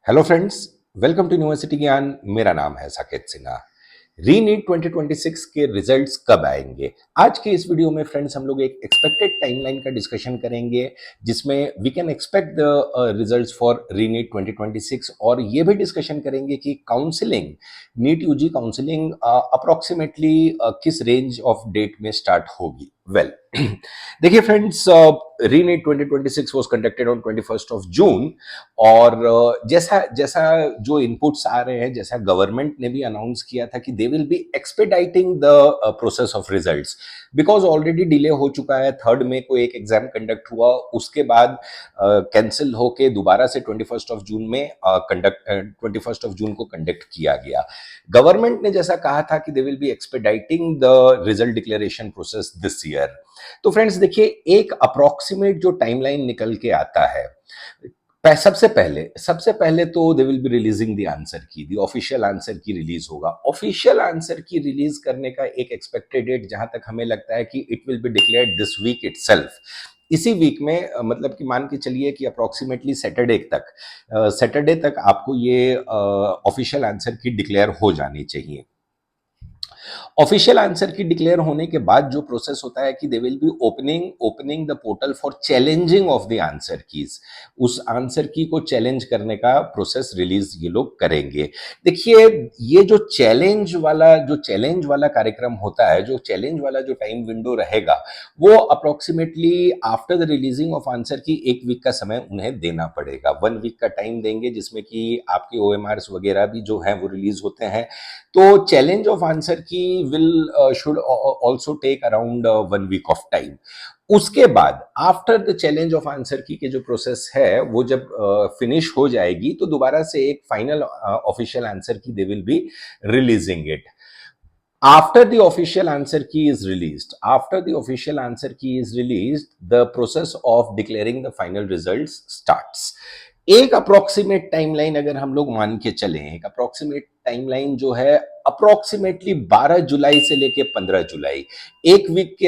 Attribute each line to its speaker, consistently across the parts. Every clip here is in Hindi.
Speaker 1: Hello friends, welcome to university Gyan. मेरा नाम है साकेत सिन्हा। रीनीट 2026 के रिजल्ट्स कब आएंगे? आज के इस वीडियो में फ्रेंड्स हम लोग एक एक्सपेक्टेड टाइमलाइन का डिस्कशन करेंगे जिसमें we can expect the results for ReNEET 2026 और ये भी डिस्कशन करेंगे कि counselling, NEET UG counselling approximately किस रेंज ऑफ डेट में स्टार्ट होगी। वेल देखिए friends, ReNEET 2026 was conducted on 21st of June और जैसा जैसा जो इनपुट्स आ रहे हैं, जैसा गवर्नमेंट ने भी अनाउंस किया था कि they will be expediting the process of results, because already delay हो चुका है। 3 मई को एक एग्जाम कंडक्ट हुआ, उसके बाद कैंसिल होके दोबारा से 21st ऑफ जून को कंडक्ट किया गया। गवर्नमेंट ने जैसा कहा था कि they will be expediting the result declaration process this year. तो फ्रेंड्स देखिए, एक अप्रोक्सीमेट जो टाइमलाइन निकल के आता है, सबसे पहले तो दे will be releasing the answer की, द ऑफिशियल आंसर की रिलीज होगा। ऑफिशियल आंसर की रिलीज करने का एक एक्सपेक्टेड डेट जहां तक हमें लगता है कि it will be declared this week itself. इसी वीक में मतलब कि मान के चलिए कि अप्रोक्सीमेटली सैटरडे तक आपको ये ऑफिशियल आंसर की डिक्लेयर हो जानी चाहिए। ऑफिशियल आंसर की डिक्लेयर होने के बाद जो प्रोसेस होता है कि they will B opening the portal for challenging of the answer keys. उस आंसर की को चैलेंज करने का प्रोसेस रिलीज ये लोग करेंगे। देखिए, ये जो चैलेंज वाला कार्यक्रम होता है, जो चैलेंज वाला जो टाइम विंडो रहेगा, वो approximately after the releasing of answer की 1 वीक का समय उन्हें देना पड़ेगा। 1 वीक का टाइम देंगे जिसमें कि आपके OMRs वगैरह भी जो है वो रिलीज होते हैं। तो challenge of answer key will should also take around 1 week of time. उसके बाद after the challenge of answer key के जो प्रोसेस है वो जब फिनिश हो जाएगी तो दोबारा से एक फाइनल ऑफिशियल आंसर की दे will be releasing it. After the official answer key is released, the process of declaring the final results starts. एक अप्रोक्सीमेट टाइमलाइन अगर हम लोग मान के चलें, एक अप्रोक्सीमेट टाइमलाइन जो है अप्रोक्सीमेटली 12 जुलाई से लेके 15 जुलाई, एक वीक के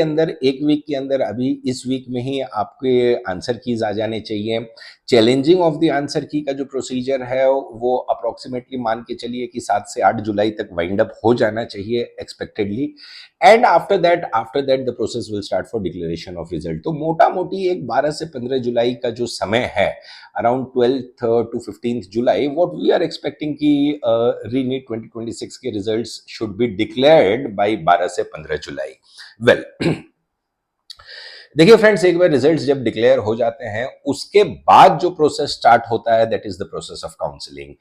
Speaker 1: अंदर अभी इस वीक में ही आपके आंसर कीज आ जाने चाहिए। चैलेंजिंग ऑफ द आंसर की का जो प्रोसीजर है वो अप्रोक्सीमेटली मान के चलिए कि 7 से 8 जुलाई तक वाइंड अप हो जाना चाहिए expectedly. And after that the process will start for declaration of result. तो मोटा मोटी एक 12 से 15 जुलाई का जो समय है, around 12th to 15th July, what we are expecting कि रीनीट 2026 के results should be declared by 12 से 15 जुलाई। वेल देखिए फ्रेंड्स, एक बार रिजल्ट्स जब डिक्लेयर हो जाते हैं उसके बाद जो प्रोसेस स्टार्ट होता है that is the process of counselling.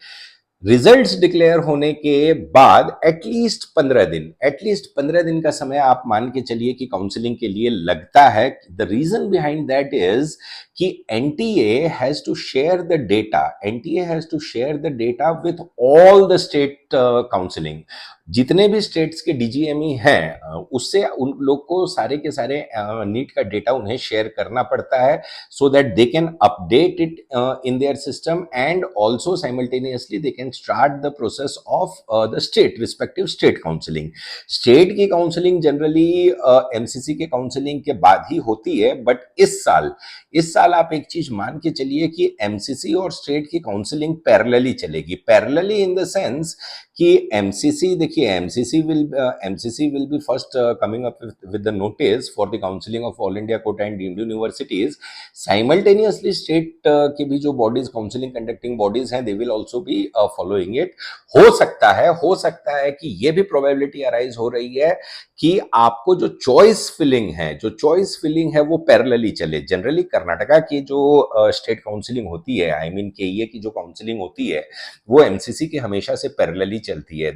Speaker 1: Results declare होने के बाद एटलीस्ट 15 दिन का समय आप मान के चलिए कि काउंसलिंग के लिए लगता है। The reason behind that is कि NTA has to share the data with all the state counselling. जितने भी स्टेट्स के डीजीएमई हैं उससे उन लोग को सारे के सारे नीट का डेटा उन्हें शेयर करना पड़ता है, so that they can update it in their system and also simultaneously they can start the process of the respective state counselling. State की काउंसलिंग जनरली एमसीसी के काउंसलिंग के बाद ही होती है, बट इस साल आप एक चीज मान के चलिए कि एमसीसी और स्टेट की काउंसलिंग पैरेलली चलेगी। पैरेलली इन द सेंस कि MCC will be first coming up with the notice for the counseling of all India quota and deemed universities. Simultaneously state के भी जो bodies, counseling conducting bodies हैं, they will also be following it. हो सकता है कि ये भी probability arise हो रही है कि आपको जो चॉइस फिलिंग है वो पैरेलली चले। जनरली कर्नाटका की जो स्टेट काउंसलिंग होती है, आई मीन केईए की जो काउंसलिंग होती है, वो एमसीसी के हमेशा से पैरेलली चलती है।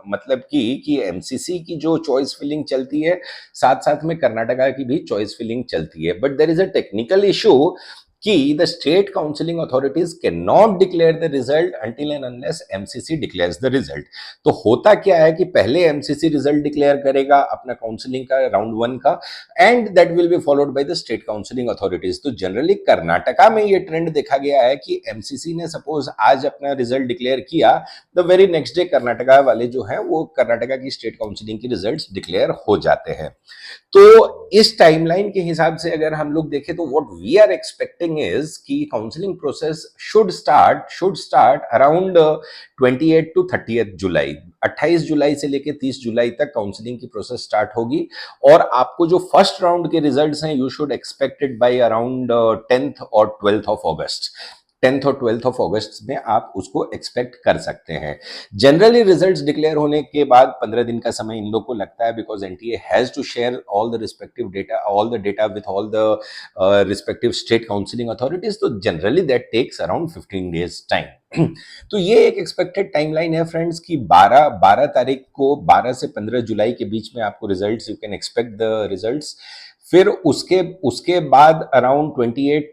Speaker 1: मतलब कि एमसीसी की जो चॉइस फिलिंग चलती है साथ साथ में कर्नाटका की भी चॉइस फिलिंग चलती है। But there is a technical issue कि the state counselling authorities can not declare the result until and unless MCC declares the result. तो होता क्या है कि पहले एमसीसी रिजल्ट डिक्लेयर करेगा अपना काउंसलिंग का राउंड 1 का, and that will be followed by the state counselling authorities. तो जनरली कर्नाटका में ये ट्रेंड देखा गया है कि एमसीसी ने सपोज आज अपना रिजल्ट डिक्लेयर किया, the very next day Karnataka वाले जो है वो कर्नाटका की स्टेट काउंसलिंग की रिजल्ट्स डिक्लेयर हो जाते हैं। तो इस टाइमलाइन के हिसाब से अगर हम लोग देखें तो what we are expecting thing is कि counselling process should start around 28 to 30 July, 28 जुलाई से लेके 30 जुलाई तक काउंसलिंग की प्रोसेस स्टार्ट होगी। और आपको जो फर्स्ट राउंड के रिजल्ट्स हैं, you should expected by around 10th और 12th ऑफ अगस्त। 10th और 12th ऑफ अगस्त में आप उसको एक्सपेक्ट कर सकते हैं। जनरली रिजल्ट्स डिक्लेयर होने के बाद 15 दिन का समय इन लोग को लगता है, because NTA has to share all the data with all the respective state counselling authorities. तो generally that takes around 15 days time. तो ये एक एक्सपेक्टेड टाइमलाइन है फ्रेंड्स कि 12 तारीख को, 12 से 15 जुलाई के बीच में आपको results, you can expect the results. फिर उसके उसके बाद अराउंड 28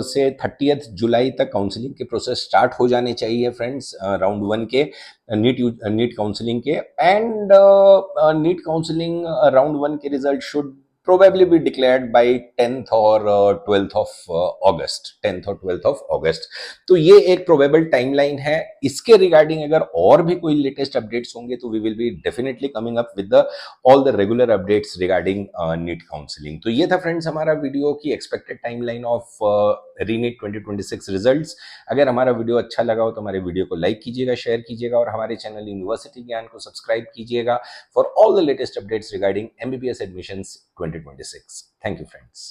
Speaker 1: से 30 जुलाई तक काउंसलिंग के प्रोसेस स्टार्ट हो जाने चाहिए फ्रेंड्स, राउंड 1 के नीट काउंसलिंग के। एंड नीट काउंसलिंग राउंड 1 के result should probably be declared by 10th or 12th of August, 10th और 12th of August। तो ये एक प्रोबेबल टाइमलाइन है। इसके रिगार्डिंग अगर और भी कोई लेटेस्ट अपडेट्स होंगे तो we will be definitely coming up with the all the regular updates regarding NEET counselling. तो ये था फ्रेंड्स हमारा वीडियो की expected timeline of ReNEET 2026 results. अगर हमारा वीडियो अच्छा लगा हो तो हमारे वीडियो को लाइक कीजिएगा, शेयर कीजिएगा और हमारे चैनल यूनिवर्सिटी ज्ञान को सब्सक्राइब कीजिएगा for all the latest updates regarding MBBS admissions 2026. Thank you, friends.